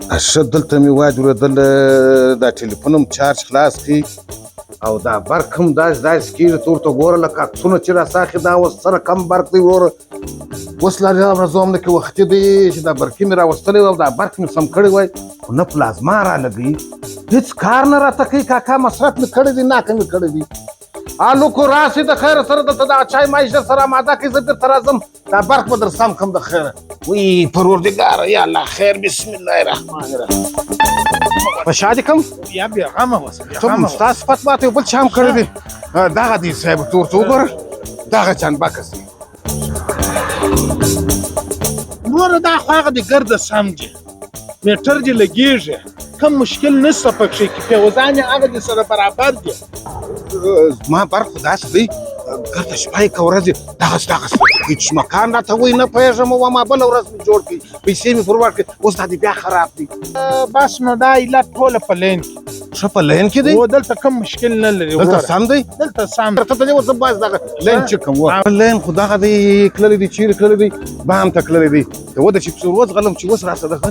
ښه دلته مې وایي اورېدل دا ټلیفون هم چارج خلاص کړي او دا برق هم داسې کېږي ته ورته ګوره لکه عکسونه چې راساخي دا اوس سره کم برق دی وروره اوس لا راځوم نه کې وختي دی چې دا برقي مې راوستلی و او دا برق مې سم کړی وای خو نه پلازما رالګوي هېڅ کار نه راته کوي کاکا مصرف مې کړی دی ناکه مې کړی دی الو کو راسې د خیره سره دلته دا چای معیشت سره اماده کړي زه درته راځم دا برق به در سم کړم د خیره وی پروردګاره یا الله خیر بسم الله الرحمن الرحیم په شا دې کوم یا بېغمه اوسه ته ستا صفت ماته یو بل چا هم کړی دی دغه دی صاحب ته ورته وګوره دغه چانبکس دی وروره دا خو هغه د ګرده سم دي میټر دې لګېږي کم مشکل نشته پکښې کې پیوزان یې هغه دې سره برابر دي زما برق خو داسې دی ګرده شپه یې که ورځې دغسې هېڅ مکان راته وایي نه پوهېږم وما بله ورځ مې جوړ کړي پیسې مې پر ورکړې اوس دا دې بیا خراب دی بس نو دا علت ټوله په لین کې ښه په لین کې دی و دلته کم مشکل نه لري دلته سم دی دلته سم ته ته اوس باز دغه لین چک کوم لین خو دغه دی تللی دی چیرې تللی دی بام ته تللی دی ته وده چې پسې ورځ غلم چې اوس راسه دغه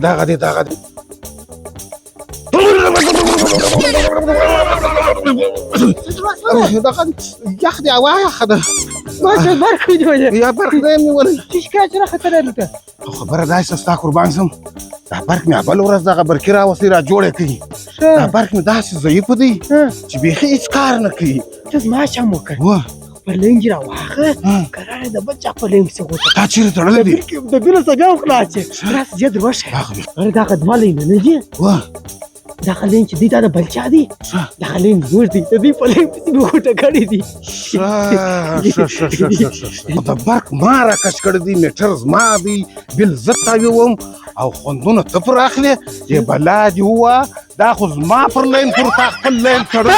دغه دی دغه یخ دی هوا یخه ده ماشه برق می‌دونی یا برق نمی‌ولی چی شکایت چرا خطر نمی‌کنه خبره داسې ستا قربان سم دا برق مې بل ورځ دغه برقي راوستې را جوړې کړي دا برق مې داسې ضعیف دی چې بیخي هېڅ کار نه کوي ته زما چم وکړ وه خپل لنګ راواخله قرار د بل چا خپل لنګ پسې غوټه دا چیرې تړلی دی د بیله څه بیا وخلاصې راسه زه در وښیم اره دغه دوه لینه نه دي وه دغه لنګ چې دی دا د بل چا دی دغه لنګ زموږ دی د دوی په لنګ پسې مې غوټه کړې دي د برق ما راکش کړی دی میټر زما دی بل زه تاویوم او خوندونه ته پر اخلې چې بلا دې ووه دا خو زما پر لین پر تا خپل لین تړلی